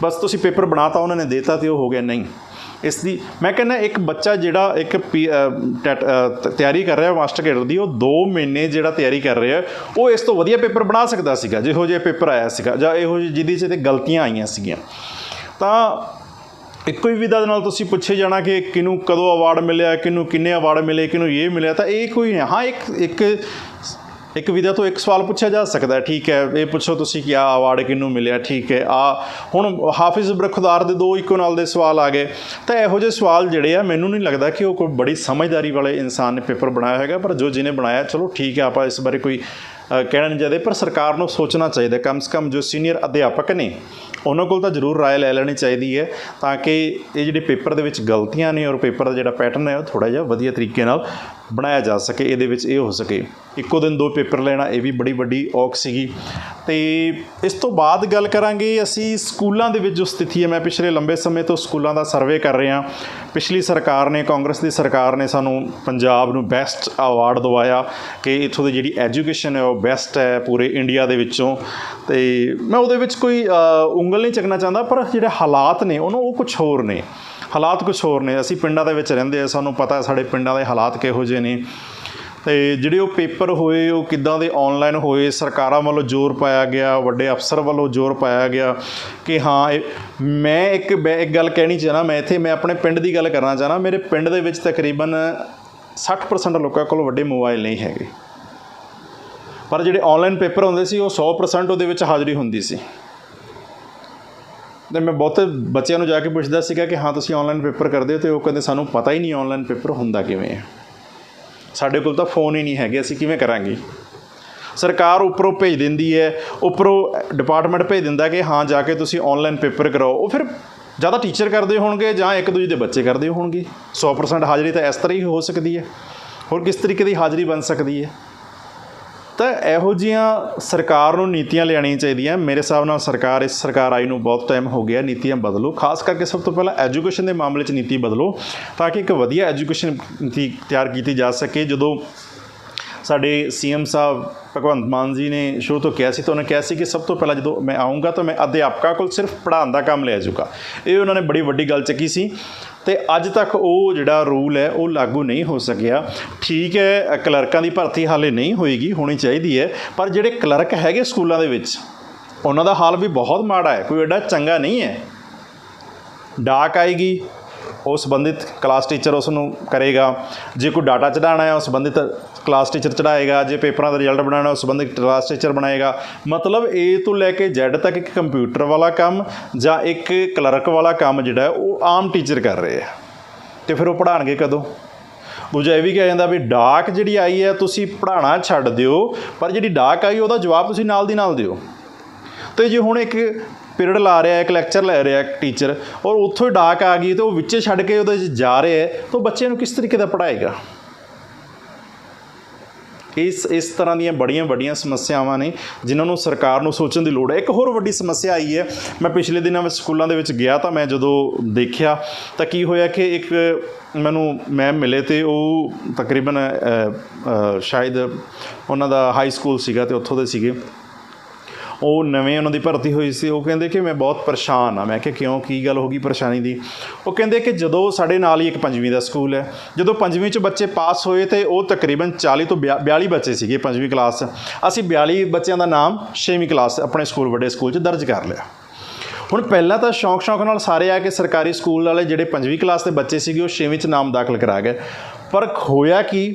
ਬਸ ਤੁਸੀਂ ਪੇਪਰ ਬਣਾ ਤਾ, ਉਹਨਾਂ ਨੇ ਦੇ ਤਾ ਅਤੇ ਉਹ ਹੋ ਗਿਆ? ਨਹੀਂ, ਇਸ ਦੀ ਮੈਂ ਕਹਿੰਦਾ ਇੱਕ ਬੱਚਾ ਜਿਹੜਾ ਇੱਕ ਤਿਆਰੀ ਕਰ ਰਿਹਾ ਮਾਸਟਰ ਦੀ, ਉਹ 2 ਮਹੀਨੇ ਜਿਹੜਾ ਤਿਆਰੀ ਕਰ ਰਿਹਾ ਉਹ ਇਸ ਤੋਂ ਵਧੀਆ ਪੇਪਰ ਬਣਾ ਸਕਦਾ ਸੀਗਾ ਜਿਹੋ ਜਿਹਾ ਪੇਪਰ ਆਇਆ ਸੀਗਾ ਜਾਂ ਇਹੋ ਜਿਹੀ ਜਿਹਦੇ 'ਚ ਗਲਤੀਆਂ ਆਈਆਂ ਸੀਗੀਆਂ। ਤਾਂ ਇੱਕੋ ਹੀ ਵਿਧਾ ਦੇ ਨਾਲ ਤੁਸੀਂ ਪੁੱਛੇ ਜਾਣਾ ਕਿ ਕਿਹਨੂੰ ਕਦੋਂ ਅਵਾਰਡ ਮਿਲਿਆ, ਕਿਹਨੂੰ ਕਿੰਨੇ ਅਵਾਰਡ ਮਿਲੇ, ਕਿਹਨੂੰ ਇਹ ਮਿਲਿਆ, ਤਾਂ ਇਹ ਕੋਈ ਹਾਂ ਇੱਕ ਵਿਧਾ ਤੋਂ ਇੱਕ ਸਵਾਲ ਪੁੱਛਿਆ ਜਾ ਸਕਦਾ, ਠੀਕ ਹੈ, ਇਹ ਪੁੱਛੋ ਤੁਸੀਂ ਕਿ ਆਹ ਅਵਾਰਡ ਕਿਹਨੂੰ ਮਿਲਿਆ, ਠੀਕ ਹੈ। ਹੁਣ ਹਾਫਿਜ਼ ਬਰਖੁਦਾਰ ਦੇ 2 ਇੱਕੋ ਨਾਲ ਦੇ ਸਵਾਲ ਆ ਗਏ। ਤਾਂ ਇਹੋ ਜਿਹੇ ਸਵਾਲ ਜਿਹੜੇ ਆ ਮੈਨੂੰ ਨਹੀਂ ਲੱਗਦਾ ਕਿ ਉਹ ਕੋਈ ਬੜੀ ਸਮਝਦਾਰੀ ਵਾਲੇ ਇਨਸਾਨ ਨੇ ਪੇਪਰ ਬਣਾਇਆ ਹੈਗਾ, ਪਰ ਜਿਹਨੇ ਬਣਾਇਆ ਚਲੋ ਠੀਕ ਹੈ, ਆਪਾਂ ਇਸ ਬਾਰੇ ਕੋਈ ਕਹਿਣਾ ਨਹੀਂ ਚਾਹੀਦਾ, ਪਰ ਸਰਕਾਰ ਨੂੰ ਸੋਚਣਾ ਚਾਹੀਦਾ, ਕਮ ਸੇ ਕਮ ਜੋ ਸੀਨੀਅਰ ਅਧਿਆਪਕ ਨੇ ਉਹਨਾਂ ਕੋਲ ਤਾਂ ਜ਼ਰੂਰ ਰਾਏ ਲੈ ਲੈਣੀ ਚਾਹੀਦੀ ਹੈ, ਤਾਂ ਕਿ ਇਹ ਜਿਹੜੇ ਪੇਪਰ ਦੇ ਵਿੱਚ ਗਲਤੀਆਂ ਨੇ ਔਰ ਪੇਪਰ ਦਾ ਜਿਹੜਾ ਪੈਟਰਨ ਹੈ ਉਹ ਥੋੜ੍ਹਾ ਜਿਹਾ ਵਧੀਆ ਤਰੀਕੇ ਨਾਲ ਬਣਾਇਆ ਜਾ ਸਕੇ, ਇਹਦੇ ਵਿੱਚ ਇਹ ਹੋ ਸਕੇ। ਇੱਕੋ ਦਿਨ 2 ਪੇਪਰ ਲੈਣਾ ਇਹ ਵੀ ਬੜੀ ਵੱਡੀ ਔਖ ਸੀਗੀ। ਅਤੇ ਇਸ ਤੋਂ ਬਾਅਦ ਗੱਲ ਕਰਾਂਗੇ ਅਸੀਂ ਸਕੂਲਾਂ ਦੇ ਵਿੱਚ ਜੋ ਸਥਿਤੀ ਹੈ। ਮੈਂ ਪਿਛਲੇ ਲੰਬੇ ਸਮੇਂ ਤੋਂ ਸਕੂਲਾਂ ਦਾ ਸਰਵੇ ਕਰ ਰਿਹਾ। ਪਿਛਲੀ ਸਰਕਾਰ ਨੇ, ਕਾਂਗਰਸ ਦੀ ਸਰਕਾਰ ਨੇ ਸਾਨੂੰ ਪੰਜਾਬ ਨੂੰ ਬੈਸਟ ਅਵਾਰਡ ਦਵਾਇਆ ਕਿ ਇੱਥੋਂ ਦੀ ਜਿਹੜੀ ਐਜੂਕੇਸ਼ਨ ਹੈ ਉਹ ਬੈਸਟ ਹੈ ਪੂਰੇ ਇੰਡੀਆ ਦੇ ਵਿੱਚੋਂ, ਅਤੇ ਮੈਂ ਉਹਦੇ ਵਿੱਚ ਕੋਈ ਉਂਗਲ ਨਹੀਂ ਚੱਕਣਾ ਚਾਹੁੰਦਾ, ਪਰ ਜਿਹੜੇ ਹਾਲਾਤ ਨੇ ਉਹ ਕੁਛ ਹੋਰ ਨੇ, ਹਾਲਾਤ ਕੁਛ ਹੋਰ ਨੇ। ਅਸੀਂ ਪਿੰਡਾਂ ਦੇ ਵਿੱਚ ਰਹਿੰਦੇ ਹਾਂ, ਸਾਨੂੰ ਪਤਾ ਸਾਡੇ ਪਿੰਡਾਂ ਦੇ ਹਾਲਾਤ ਕਿਹੋ ਜਿਹੇ ਨੇ, ਅਤੇ ਜਿਹੜੇ ਉਹ ਪੇਪਰ ਹੋਏ ਉਹ ਕਿੱਦਾਂ ਦੇ ਔਨਲਾਈਨ ਹੋਏ। ਸਰਕਾਰਾਂ ਵੱਲੋਂ ਜ਼ੋਰ ਪਾਇਆ ਗਿਆ, ਵੱਡੇ ਅਫਸਰ ਵੱਲੋਂ ਜ਼ੋਰ ਪਾਇਆ ਗਿਆ ਕਿ ਹਾਂ ਮੈਂ ਇੱਕ ਗੱਲ ਕਹਿਣੀ ਚਾਹੁੰਦਾ, ਮੈਂ ਆਪਣੇ ਪਿੰਡ ਦੀ ਗੱਲ ਕਰਨਾ ਚਾਹੁੰਦਾ। ਮੇਰੇ ਪਿੰਡ ਦੇ ਵਿੱਚ ਤਕਰੀਬਨ 60% ਲੋਕਾਂ ਕੋਲ ਵੱਡੇ ਮੋਬਾਈਲ ਨਹੀਂ ਹੈਗੇ, ਪਰ ਜਿਹੜੇ ਔਨਲਾਈਨ ਪੇਪਰ ਹੁੰਦੇ ਸੀ ਉਹ 100% ਉਹਦੇ ਵਿੱਚ ਹਾਜ਼ਰੀ ਹੁੰਦੀ ਸੀ। ਤੇ ਮੈਂ ਬਹੁਤੇ ਬੱਚਿਆਂ ਨੂੰ ਜਾ ਕੇ ਪੁੱਛਦਾ ਸੀਗਾ ਕਿ ਹਾਂ ਤੁਸੀਂ ਆਨਲਾਈਨ ਪੇਪਰ ਕਰਦੇ ਹੋ, ਅਤੇ ਉਹ ਕਹਿੰਦੇ ਸਾਨੂੰ ਪਤਾ ਹੀ ਨਹੀਂ ਆਨਲਾਈਨ ਪੇਪਰ ਹੁੰਦਾ ਕਿਵੇਂ ਹੈ, ਸਾਡੇ ਕੋਲ ਤਾਂ ਫ਼ੋਨ ਹੀ ਨਹੀਂ ਹੈਗੇ, ਅਸੀਂ ਕਿਵੇਂ ਕਰਾਂਗੇ। ਸਰਕਾਰ ਉੱਪਰੋਂ ਭੇਜ ਦਿੰਦੀ ਹੈ, ਉੱਪਰੋਂ ਡਿਪਾਰਟਮੈਂਟ ਭੇਜ ਦਿੰਦਾ ਕਿ ਹਾਂ ਜਾ ਕੇ ਤੁਸੀਂ ਆਨਲਾਈਨ ਪੇਪਰ ਕਰਾਓ। ਉਹ ਫਿਰ ਜਾਂ ਤਾਂ ਟੀਚਰ ਕਰਦੇ ਹੋਣਗੇ ਜਾਂ ਇੱਕ ਦੂਜੇ ਦੇ ਬੱਚੇ ਕਰਦੇ ਹੋਣਗੇ। 100% ਹਾਜ਼ਰੀ ਤਾਂ ਇਸ ਤਰ੍ਹਾਂ ਹੀ ਹੋ ਸਕਦੀ ਹੈ, ਹੋਰ ਕਿਸ ਤਰੀਕੇ ਦੀ ਹਾਜ਼ਰੀ ਬਣ ਸਕਦੀ ਹੈ। ਤਾਂ ਇਹੋ ਜਿਹੀਆਂ ਸਰਕਾਰ ਨੂੰ ਨੀਤੀਆਂ ਲਿਆਉਣੀਆਂ ਚਾਹੀਦੀਆਂ। ਮੇਰੇ ਹਿਸਾਬ ਨਾਲ ਸਰਕਾਰ ਆਈ ਨੂੰ ਬਹੁਤ ਟਾਈਮ ਹੋ ਗਿਆ। ਨੀਤੀਆਂ ਬਦਲੋ, ਖਾਸ ਕਰਕੇ ਸਭ ਤੋਂ ਪਹਿਲਾਂ ਐਜੂਕੇਸ਼ਨ ਦੇ ਮਾਮਲੇ 'ਚ ਨੀਤੀ ਬਦਲੋ, ਤਾਂ ਕਿ ਇੱਕ ਵਧੀਆ ਐਜੂਕੇਸ਼ਨ ਨੀਤੀ ਤਿਆਰ ਕੀਤੀ ਜਾ ਸਕੇ। ਜਦੋਂ ਸਾਡੇ CM ਸਾਹਿਬ ਭਗਵੰਤ ਮਾਨ ਜੀ ਨੇ ਸ਼ੁਰੂ ਤੋਂ ਕਿਹਾ ਸੀ, ਤਾਂ ਉਹਨੇ ਕਿਹਾ ਸੀ ਕਿ ਸਭ ਤੋਂ ਪਹਿਲਾਂ ਜਦੋਂ ਮੈਂ ਆਊਂਗਾ ਤਾਂ ਮੈਂ ਅਧਿਆਪਕਾਂ ਕੋਲ ਸਿਰਫ ਪੜ੍ਹਾਉਣ ਦਾ ਕੰਮ ਲੈ ਜਾਊਗਾ। ਇਹ ਉਹਨਾਂ ਨੇ ਬੜੀ ਵੱਡੀ ਗੱਲ ਚੱਕੀ ਸੀ, ਅਤੇ ਅੱਜ ਤੱਕ ਉਹ ਜਿਹੜਾ ਰੂਲ ਹੈ ਉਹ ਲਾਗੂ ਨਹੀਂ ਹੋ ਸਕਿਆ। ਠੀਕ ਹੈ, ਕਲਰਕਾਂ ਦੀ ਭਰਤੀ ਹਾਲੇ ਨਹੀਂ ਹੋਏਗੀ, ਹੋਣੀ ਚਾਹੀਦੀ ਹੈ, ਪਰ ਜਿਹੜੇ ਕਲਰਕ ਹੈਗੇ ਸਕੂਲਾਂ ਦੇ ਵਿੱਚ ਉਹਨਾਂ ਦਾ ਹਾਲ ਵੀ ਬਹੁਤ ਮਾੜਾ ਹੈ, ਕੋਈ ਐਡਾ ਚੰਗਾ ਨਹੀਂ ਹੈ। ਡਾਕ ਆਏਗੀ, ਉਹ ਸੰਬੰਧਿਤ ਕਲਾਸ ਟੀਚਰ ਉਸ ਨੂੰ ਕਰੇਗਾ। ਜੇ ਕੋਈ ਡਾਟਾ ਚੜ੍ਹਾਉਣਾ ਹੈ ਉਹ ਸੰਬੰਧਿਤ ਕਲਾਸ ਟੀਚਰ ਚੜ੍ਹਾਏਗਾ। ਜੇ ਪੇਪਰਾਂ ਦਾ ਰਿਜ਼ਲਟ ਬਣਾਉਣਾ ਉਹ ਸੰਬੰਧਿਤ ਕਲਾਸ ਟੀਚਰ ਬਣਾਏਗਾ। ਮਤਲਬ A ਤੋਂ ਲੈ ਕੇ Z ਤੱਕ ਇੱਕ ਕੰਪਿਊਟਰ ਵਾਲਾ ਕੰਮ ਜਾਂ ਇੱਕ ਕਲਰਕ ਵਾਲਾ ਕੰਮ ਜਿਹੜਾ ਉਹ ਆਮ ਟੀਚਰ ਕਰ ਰਹੇ ਆ, ਅਤੇ ਫਿਰ ਉਹ ਪੜ੍ਹਾਉਣਗੇ ਕਦੋਂ। ਦੂਜਾ ਇਹ ਵੀ ਕਿਹਾ ਜਾਂਦਾ ਵੀ ਡਾਕ ਜਿਹੜੀ ਆਈ ਹੈ ਤੁਸੀਂ ਪੜ੍ਹਾਉਣਾ ਛੱਡ ਦਿਓ, ਪਰ ਜਿਹੜੀ ਡਾਕ ਆਈ ਉਹਦਾ ਜਵਾਬ ਤੁਸੀਂ ਨਾਲ ਦੀ ਨਾਲ ਦਿਓ। ਅਤੇ ਜੇ ਹੁਣ ਇੱਕ ਪੀਰੀਅਡ ਲਾ ਰਿਹਾ, ਇੱਕ ਲੈਕਚਰ ਲੈ ਰਿਹਾ ਇੱਕ ਟੀਚਰ, ਔਰ ਉੱਥੋਂ ਹੀ ਡਾਕ ਆ ਗਈ ਅਤੇ ਉਹ ਵਿੱਚੇ ਛੱਡ ਕੇ ਉਹਦੇ 'ਚ ਜਾ ਰਿਹਾ, ਤਾਂ ਬੱਚਿਆਂ ਨੂੰ ਕਿਸ ਤਰੀਕੇ ਦਾ ਪੜ੍ਹਾਏਗਾ। ਇਸ ਤਰ੍ਹਾਂ ਦੀਆਂ ਬੜੀਆਂ ਵੱਡੀਆਂ ਸਮੱਸਿਆਵਾਂ ਨੇ ਜਿਨ੍ਹਾਂ ਨੂੰ ਸਰਕਾਰ ਨੂੰ ਸੋਚਣ ਦੀ ਲੋੜ ਹੈ। ਇੱਕ ਹੋਰ ਵੱਡੀ ਸਮੱਸਿਆ ਆਈ ਹੈ, ਮੈਂ ਪਿਛਲੇ ਦਿਨਾਂ ਵਿੱਚ ਸਕੂਲਾਂ ਦੇ ਵਿੱਚ ਗਿਆ ਤਾਂ ਮੈਂ ਜਦੋਂ ਦੇਖਿਆ ਤਾਂ ਕੀ ਹੋਇਆ ਕਿ ਇੱਕ ਮੈਨੂੰ ਮੈਮ ਮਿਲੇ, ਅਤੇ ਉਹ ਤਕਰੀਬਨ ਸ਼ਾਇਦ ਉਹਨਾਂ ਦਾ ਹਾਈ ਸਕੂਲ ਸੀਗਾ ਅਤੇ ਉੱਥੋਂ ਦੇ ਸੀਗੇ। ਉਹ ਨਵੇਂ ਉਹਨਾਂ ਦੀ ਭਰਤੀ ਹੋਈ ਸੀ। ਉਹ ਕਹਿੰਦੇ ਕਿ ਮੈਂ ਬਹੁਤ ਪਰੇਸ਼ਾਨ ਹਾਂ। ਮੈਂ ਕਿਹਾ ਕਿਉਂ, ਕੀ ਗੱਲ ਹੋ ਗਈ ਪਰੇਸ਼ਾਨੀ ਦੀ। ਉਹ ਕਹਿੰਦੇ ਕਿ ਜਦੋਂ ਸਾਡੇ ਨਾਲ ਹੀ ਇੱਕ 5ਵੀਂ ਦਾ ਸਕੂਲ ਹੈ, ਜਦੋਂ 5ਵੀਂ 'ਚ ਬੱਚੇ ਪਾਸ ਹੋਏ ਅਤੇ ਉਹ ਤਕਰੀਬਨ 40 ਤੋਂ 42 ਬੱਚੇ ਸੀਗੇ 5ਵੀਂ ਕਲਾਸ। ਅਸੀਂ 42 ਬੱਚਿਆਂ ਦਾ ਨਾਮ 6ਵੀਂ ਕਲਾਸ ਆਪਣੇ ਸਕੂਲ, ਵੱਡੇ ਸਕੂਲ 'ਚ ਦਰਜ ਕਰ ਲਿਆ। ਹੁਣ ਪਹਿਲਾਂ ਤਾਂ ਸ਼ੌਂਕ ਨਾਲ ਸਾਰੇ ਆ ਕੇ ਸਰਕਾਰੀ ਸਕੂਲ ਵਾਲੇ ਜਿਹੜੇ 5ਵੀਂ ਕਲਾਸ ਦੇ ਬੱਚੇ ਸੀਗੇ ਉਹ 6ਵੀਂ 'ਚ ਨਾਮ ਦਾਖਲ ਕਰਾ ਗਏ। ਪਰ ਹੋਇਆ ਕੀ,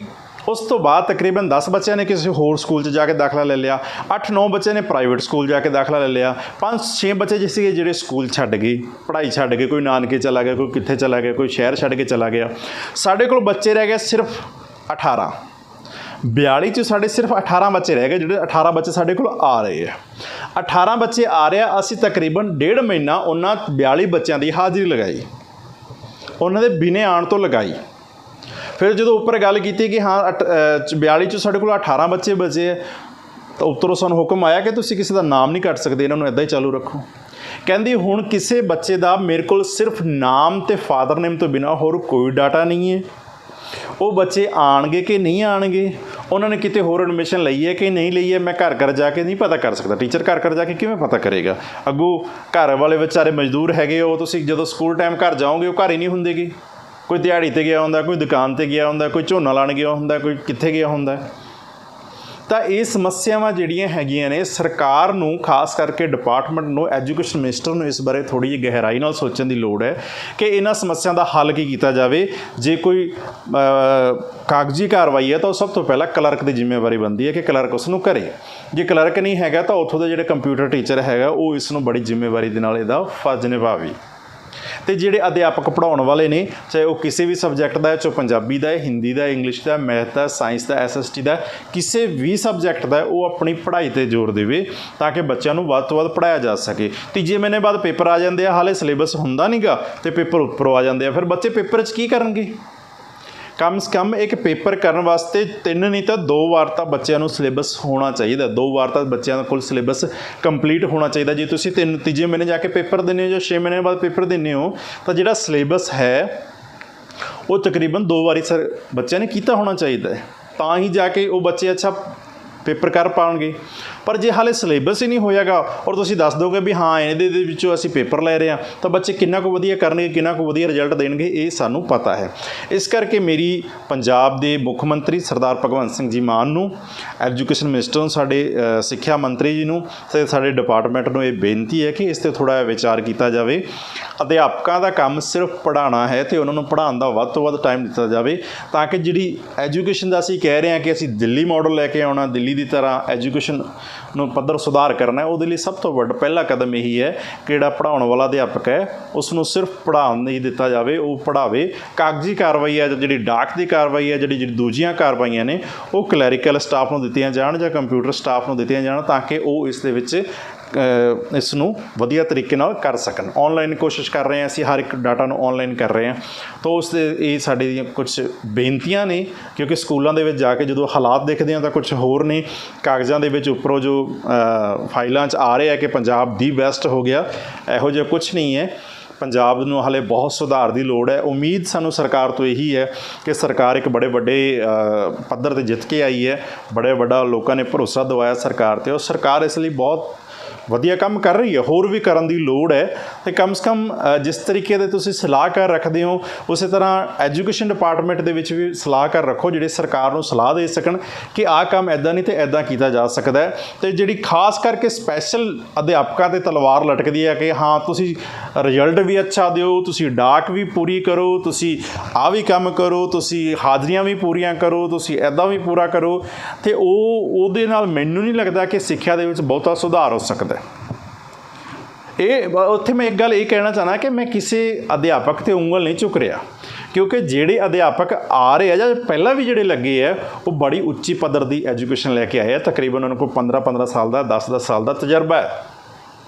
ਉਸ ਤੋਂ ਬਾਅਦ ਤਕਰੀਬਨ 10 ਬੱਚਿਆਂ ਨੇ ਕਿਸੇ ਹੋਰ ਸਕੂਲ 'ਚ ਜਾ ਕੇ ਦਾਖਲਾ ਲੈ ਲਿਆ, 8-9 ਬੱਚੇ ਨੇ ਪ੍ਰਾਈਵੇਟ ਸਕੂਲ ਜਾ ਕੇ ਦਾਖਲਾ ਲੈ ਲਿਆ, 5-6 ਬੱਚੇ ਜਿਹੇ ਸੀਗੇ ਜਿਹੜੇ ਸਕੂਲ ਛੱਡ ਗਏ, ਪੜ੍ਹਾਈ ਛੱਡ ਗਏ। ਕੋਈ ਨਾਨਕੇ ਚਲਾ ਗਿਆ, ਕੋਈ ਕਿੱਥੇ ਚਲਾ ਗਿਆ, ਕੋਈ ਸ਼ਹਿਰ ਛੱਡ ਕੇ ਚਲਾ ਗਿਆ। ਸਾਡੇ ਕੋਲ ਬੱਚੇ ਰਹਿ ਗਏ ਸਿਰਫ 18। 42 'ਚ ਸਾਡੇ ਸਿਰਫ 18 ਬੱਚੇ ਰਹਿ ਗਏ, ਜਿਹੜੇ 18 ਬੱਚੇ ਸਾਡੇ ਕੋਲ ਆ ਰਹੇ ਆ। 18 ਬੱਚੇ ਆ ਰਹੇ ਆ, ਅਸੀਂ ਤਕਰੀਬਨ 1.5 ਮਹੀਨਾ ਉਹਨਾਂ 42 ਬੱਚਿਆਂ ਦੀ ਹਾਜ਼ਰੀ ਲਗਾਈ, ਉਹਨਾਂ ਦੇ ਬਿਨੇ ਆਉਣ ਤੋਂ ਲਗਾਈ। ਫਿਰ ਜਦੋਂ ਉੱਪਰ ਗੱਲ ਕੀਤੀ ਕਿ ਹਾਂ 42 'ਚ ਸਾਡੇ ਕੋਲ 18 ਬੱਚੇ ਬਚੇ ਹੈ, ਤਾਂ ਉੱਪਰੋਂ ਸਾਨੂੰ ਹੁਕਮ ਆਇਆ ਕਿ ਤੁਸੀਂ ਕਿਸੇ ਦਾ ਨਾਮ ਨਹੀਂ ਕੱਟ ਸਕਦੇ, ਇਹਨਾਂ ਨੂੰ ਇੱਦਾਂ ਹੀ ਚਾਲੂ ਰੱਖੋ। ਕਹਿੰਦੀ ਹੁਣ ਕਿਸੇ ਬੱਚੇ ਦਾ ਮੇਰੇ ਕੋਲ ਸਿਰਫ ਨਾਮ ਅਤੇ ਫਾਦਰ ਨੇਮ ਤੋਂ ਬਿਨਾਂ ਹੋਰ ਕੋਈ ਡਾਟਾ ਨਹੀਂ ਹੈ। ਉਹ ਬੱਚੇ ਆਉਣਗੇ ਕਿ ਨਹੀਂ ਆਉਣਗੇ, ਉਹਨਾਂ ਨੇ ਕਿਤੇ ਹੋਰ ਐਡਮਿਸ਼ਨ ਲਈ ਹੈ ਕਿ ਨਹੀਂ ਲਈ ਹੈ, ਮੈਂ ਘਰ ਜਾ ਕੇ ਨਹੀਂ ਪਤਾ ਕਰ ਸਕਦਾ। ਟੀਚਰ ਘਰ ਜਾ ਕੇ ਕਿਵੇਂ ਪਤਾ ਕਰੇਗਾ। ਅੱਗੋਂ ਘਰ ਵਾਲੇ ਵਿਚਾਰੇ ਮਜ਼ਦੂਰ ਹੈਗੇ, ਉਹ ਤੁਸੀਂ ਜਦੋਂ ਸਕੂਲ ਟਾਈਮ ਘਰ ਜਾਓਗੇ ਉਹ ਘਰ ਹੀ ਨਹੀਂ ਹੁੰਦੇ ਗੇ। ਕੋਈ ਦਿਹਾੜੀ 'ਤੇ ਗਿਆ ਹੁੰਦਾ, ਕੋਈ ਦੁਕਾਨ 'ਤੇ ਗਿਆ ਹੁੰਦਾ, ਕੋਈ ਝੋਨਾ ਲਾਉਣ ਗਿਆ ਹੁੰਦਾ, ਕੋਈ ਕਿੱਥੇ ਗਿਆ ਹੁੰਦਾ। ਤਾਂ ਇਹ ਸਮੱਸਿਆਵਾਂ ਜਿਹੜੀਆਂ ਹੈਗੀਆਂ ਨੇ, ਸਰਕਾਰ ਨੂੰ ਖਾਸ ਕਰਕੇ ਡਿਪਾਰਟਮੈਂਟ ਨੂੰ, ਐਜੂਕੇਸ਼ਨ ਮਿਨਿਸਟਰ ਨੂੰ ਇਸ ਬਾਰੇ ਥੋੜ੍ਹੀ ਜਿਹੀ ਗਹਿਰਾਈ ਨਾਲ ਸੋਚਣ ਦੀ ਲੋੜ ਹੈ ਕਿ ਇਹਨਾਂ ਸਮੱਸਿਆ ਦਾ ਹੱਲ ਕੀ ਕੀਤਾ ਜਾਵੇ। ਜੇ ਕੋਈ ਕਾਗਜ਼ੀ ਕਾਰਵਾਈ ਹੈ ਤਾਂ ਉਹ ਸਭ ਤੋਂ ਪਹਿਲਾਂ ਕਲਰਕ ਦੀ ਜ਼ਿੰਮੇਵਾਰੀ ਬਣਦੀ ਹੈ ਕਿ ਕਲਰਕ ਉਸ ਨੂੰ ਕਰੇ। ਜੇ ਕਲਰਕ ਨਹੀਂ ਹੈਗਾ ਤਾਂ ਉੱਥੋਂ ਦੇ ਜਿਹੜੇ ਕੰਪਿਊਟਰ ਟੀਚਰ ਹੈਗਾ ਉਹ ਇਸ ਨੂੰ ਬੜੀ ਜ਼ਿੰਮੇਵਾਰੀ ਦੇ ਨਾਲ ਇਹਦਾ ਫਰਜ਼ ਨਿਭਾਵੇ। ਅਤੇ ਜਿਹੜੇ ਅਧਿਆਪਕ ਪੜ੍ਹਾਉਣ ਵਾਲੇ ਨੇ, ਚਾਹੇ ਉਹ ਕਿਸੇ ਵੀ ਸਬਜੈਕਟ ਦਾ ਹੈ, ਚਾਹੇ ਪੰਜਾਬੀ ਦਾ ਹੈ, ਹਿੰਦੀ ਦਾ, ਇੰਗਲਿਸ਼ ਦਾ, ਮੈਥ ਦਾ, ਸਾਇੰਸ ਦਾ, SST ਦਾ, ਕਿਸੇ ਵੀ ਸਬਜੈਕਟ ਦਾ, ਉਹ ਆਪਣੀ ਪੜ੍ਹਾਈ 'ਤੇ ਜ਼ੋਰ ਦੇਵੇ ਤਾਂ ਕਿ ਬੱਚਿਆਂ ਨੂੰ ਵੱਧ ਤੋਂ ਵੱਧ ਪੜ੍ਹਾਇਆ ਜਾ ਸਕੇ। ਤੀਜੇ ਮਹੀਨੇ ਬਾਅਦ ਪੇਪਰ ਆ ਜਾਂਦੇ ਆ, ਹਾਲੇ ਸਿਲੇਬਸ ਹੁੰਦਾ ਨਹੀਂ ਗਾ ਅਤੇ ਪੇਪਰ ਉੱਪਰੋਂ ਆ ਜਾਂਦੇ ਆ। ਫਿਰ ਬੱਚੇ ਪੇਪਰ 'ਚ ਕੀ ਕਰਨਗੇ। ਕਮ ਸੇ ਕਮ ਇੱਕ ਪੇਪਰ ਕਰਨ ਵਾਸਤੇ 3 ਨਹੀਂ ਤਾਂ 2 ਵਾਰ ਤਾਂ ਬੱਚਿਆਂ ਨੂੰ ਸਿਲੇਬਸ ਹੋਣਾ ਚਾਹੀਦਾ। 2 ਵਾਰ ਤਾਂ ਬੱਚਿਆਂ ਕੋਲ ਸਿਲੇਬਸ ਕੰਪਲੀਟ ਹੋਣਾ ਚਾਹੀਦਾ। ਜੇ ਤੁਸੀਂ ਤੀਜੇ ਮਹੀਨੇ ਜਾ ਕੇ ਪੇਪਰ ਦਿੰਦੇ ਹੋ ਜਾਂ 6 ਮਹੀਨੇ ਬਾਅਦ ਪੇਪਰ ਦਿੰਦੇ ਹੋ ਤਾਂ ਜਿਹੜਾ ਸਿਲੇਬਸ ਹੈ ਉਹ ਤਕਰੀਬਨ 2 ਵਾਰੀ ਬੱਚਿਆਂ ਨੇ ਕੀਤਾ ਹੋਣਾ ਚਾਹੀਦਾ ਹੈ, ਤਾਂ ਹੀ ਜਾ ਕੇ ਉਹ ਬੱਚੇ ਅੱਛਾ ਪੇਪਰ ਕਰ ਪਾਉਣਗੇ। ਪਰ ਜੇ ਹਾਲੇ ਸਿਲੇਬਸ ਹੀ ਨਹੀਂ ਹੋਇਆਗਾ ਔਰ ਤੁਸੀਂ ਦੱਸ ਦੋਗੇ ਵੀ ਹਾਂ ਇਹਦੇ ਵਿੱਚੋਂ ਅਸੀਂ ਪੇਪਰ ਲੈ ਰਹੇ ਹਾਂ, ਤਾਂ ਬੱਚੇ ਕਿੰਨਾ ਕੁ ਵਧੀਆ ਕਰਨਗੇ, ਕਿੰਨਾ ਕੁ ਵਧੀਆ ਰਿਜ਼ਲਟ ਦੇਣਗੇ, ਇਹ ਸਾਨੂੰ ਪਤਾ ਹੈ। ਇਸ ਕਰਕੇ ਮੇਰੀ ਪੰਜਾਬ ਦੇ ਮੁੱਖ ਮੰਤਰੀ ਸਰਦਾਰ ਭਗਵੰਤ ਸਿੰਘ ਜੀ ਮਾਨ ਨੂੰ, ਐਜੂਕੇਸ਼ਨ ਮਿਨਿਸਟਰ ਨੂੰ, ਸਾਡੇ ਸਿੱਖਿਆ ਮੰਤਰੀ ਜੀ ਨੂੰ ਅਤੇ ਸਾਡੇ ਡਿਪਾਰਟਮੈਂਟ ਨੂੰ ਇਹ ਬੇਨਤੀ ਹੈ ਕਿ ਇਸ 'ਤੇ ਥੋੜ੍ਹਾ ਜਿਹਾ ਵਿਚਾਰ ਕੀਤਾ ਜਾਵੇ। ਅਧਿਆਪਕਾਂ ਦਾ ਕੰਮ ਸਿਰਫ ਪੜ੍ਹਾਉਣਾ ਹੈ ਅਤੇ ਉਹਨਾਂ ਨੂੰ ਪੜ੍ਹਾਉਣ ਦਾ ਵੱਧ ਤੋਂ ਵੱਧ ਟਾਈਮ ਦਿੱਤਾ ਜਾਵੇ, ਤਾਂ ਕਿ ਜਿਹੜੀ ਐਜੂਕੇਸ਼ਨ ਦਾ ਅਸੀਂ ਕਹਿ ਰਹੇ ਹਾਂ ਕਿ ਅਸੀਂ ਦਿੱਲੀ ਮਾਡਲ ਲੈ ਕੇ ਆਉਣਾ, ਦਿੱਲੀ ਦੀ ਤਰ੍ਹਾਂ ਐਜੂਕੇਸ਼ਨ ਨੂੰ ਪੱਧਰ ਸੁਧਾਰ ਕਰਨਾ ਹੈ, ਉਹਦੇ ਲਈ ਸਭ ਤੋਂ ਵੱਡਾ ਪਹਿਲਾ ਕਦਮ ਇਹੀ ਹੈ ਕਿ ਜਿਹੜਾ ਪੜ੍ਹਾਉਣ ਵਾਲਾ ਅਧਿਆਪਕ ਹੈ ਉਸ ਨੂੰ ਸਿਰਫ ਪੜ੍ਹਾਉਣ ਨਹੀਂ ਦਿੱਤਾ ਜਾਵੇ, ਉਹ ਪੜ੍ਹਾਵੇ। ਕਾਗਜ਼ੀ ਕਾਰਵਾਈ ਹੈ, ਜਿਹੜੀ ਡਾਕ ਦੀ ਕਾਰਵਾਈ ਹੈ, ਜਿਹੜੀ ਦੂਜੀਆਂ ਕਾਰਵਾਈਆਂ ਨੇ ਉਹ ਕਲੈਰੀਕਲ ਸਟਾਫ ਨੂੰ ਦਿੱਤੀਆਂ ਜਾਣ ਜਾਂ ਕੰਪਿਊਟਰ ਸਟਾਫ ਨੂੰ ਦਿੱਤੀਆਂ ਜਾਣ, ਤਾਂ ਕਿ ਉਹ ਇਸ ਦੇ ਵਿੱਚ ਇਸ ਨੂੰ ਵਧੀਆ ਤਰੀਕੇ ਨਾਲ ਕਰ ਸਕਣ। ਔਨਲਾਈਨ ਕੋਸ਼ਿਸ਼ ਕਰ ਰਹੇ ਹਾਂ ਅਸੀਂ, ਹਰ ਇੱਕ ਡਾਟਾ ਨੂੰ ਔਨਲਾਈਨ ਕਰ ਰਹੇ ਹਾਂ। ਤਾਂ ਉਸ ਦੇ ਇਹ ਸਾਡੀ ਦੀਆਂ ਕੁਛ ਬੇਨਤੀਆਂ ਨੇ, ਕਿਉਂਕਿ ਸਕੂਲਾਂ ਦੇ ਵਿੱਚ ਜਾ ਕੇ ਜਦੋਂ ਹਾਲਾਤ ਦੇਖਦੇ ਹਾਂ ਤਾਂ ਕੁਛ ਹੋਰ ਨੇ। ਕਾਗਜ਼ਾਂ ਦੇ ਵਿੱਚ ਉੱਪਰੋਂ ਜੋ ਫਾਈਲਾਂ 'ਚ ਆ ਰਿਹਾ ਕਿ ਪੰਜਾਬ ਦੀ ਬੈਸਟ ਹੋ ਗਿਆ, ਇਹੋ ਜਿਹਾ ਕੁਛ ਨਹੀਂ ਹੈ। ਪੰਜਾਬ ਨੂੰ ਹਾਲੇ ਬਹੁਤ ਸੁਧਾਰ ਦੀ ਲੋੜ ਹੈ। ਉਮੀਦ ਸਾਨੂੰ ਸਰਕਾਰ ਤੋਂ ਇਹੀ ਹੈ ਕਿ ਸਰਕਾਰ ਇੱਕ ਬੜੇ ਵੱਡੇ ਪੱਧਰ 'ਤੇ ਜਿੱਤ ਕੇ ਆਈ ਹੈ, ਬੜੇ ਵੱਡਾ ਲੋਕਾਂ ਨੇ ਭਰੋਸਾ ਦਿਵਾਇਆ ਸਰਕਾਰ 'ਤੇ, ਉਹ ਸਰਕਾਰ ਇਸ ਲਈ ਬਹੁਤ ਵਧੀਆ ਕੰਮ ਕਰ ਰਹੀ ਹੈ। ਹੋਰ ਵੀ ਕਰਨ ਦੀ ਲੋੜ ਹੈ। ਅਤੇ ਕਮ ਸੇ ਕਮ ਜਿਸ ਤਰੀਕੇ ਦੇ ਤੁਸੀਂ ਸਲਾਹਕਾਰ ਰੱਖਦੇ ਹੋ, ਉਸੇ ਤਰ੍ਹਾਂ ਐਜੂਕੇਸ਼ਨ ਡਿਪਾਰਟਮੈਂਟ ਦੇ ਵਿੱਚ ਵੀ ਸਲਾਹਕਾਰ ਰੱਖੋ, ਜਿਹੜੇ ਸਰਕਾਰ ਨੂੰ ਸਲਾਹ ਦੇ ਸਕਣ ਕਿ ਆਹ ਕੰਮ ਇੱਦਾਂ ਨਹੀਂ ਅਤੇ ਇੱਦਾਂ ਕੀਤਾ ਜਾ ਸਕਦਾ ਹੈ। ਅਤੇ ਜਿਹੜੀ ਖਾਸ ਕਰਕੇ ਸਪੈਸ਼ਲ ਅਧਿਆਪਕਾਂ 'ਤੇ ਤਲਵਾਰ ਲਟਕਦੀ ਹੈ ਕਿ ਹਾਂ ਤੁਸੀਂ ਰਿਜ਼ਲਟ ਵੀ ਅੱਛਾ ਦਿਓ, ਤੁਸੀਂ ਡਾਕ ਵੀ ਪੂਰੀ ਕਰੋ, ਤੁਸੀਂ ਆਹ ਵੀ ਕੰਮ ਕਰੋ, ਤੁਸੀਂ ਹਾਜ਼ਰੀਆਂ ਵੀ ਪੂਰੀਆਂ ਕਰੋ, ਤੁਸੀਂ ਇੱਦਾਂ ਵੀ ਪੂਰਾ ਕਰੋ, ਅਤੇ ਉਹਦੇ ਨਾਲ ਮੈਨੂੰ ਨਹੀਂ ਲੱਗਦਾ ਕਿ ਸਿੱਖਿਆ ਦੇ ਵਿੱਚ ਬਹੁਤਾ ਸੁਧਾਰ ਹੋ ਸਕਦਾ। ਉੱਥੇ ਮੈਂ ਇੱਕ ਗੱਲ ਇਹ ਕਹਿਣਾ ਚਾਹੁੰਦਾ ਕਿ ਮੈਂ ਕਿਸੇ ਅਧਿਆਪਕ 'ਤੇ ਉਂਗਲ ਨਹੀਂ ਚੁੱਕ ਰਿਹਾ, ਕਿਉਂਕਿ ਜਿਹੜੇ ਅਧਿਆਪਕ ਆ ਰਹੇ ਆ ਜਾਂ ਪਹਿਲਾਂ ਵੀ ਜਿਹੜੇ ਲੱਗੇ ਆ ਉਹ ਬੜੀ ਉੱਚੀ ਪੱਧਰ ਦੀ ਐਜੂਕੇਸ਼ਨ ਲੈ ਕੇ ਆਏ ਆ। ਤਕਰੀਬਨ ਉਹਨਾਂ ਕੋਲ 15-15 ਸਾਲ ਦਾ 10-10 ਸਾਲ ਦਾ ਤਜਰਬਾ ਹੈ।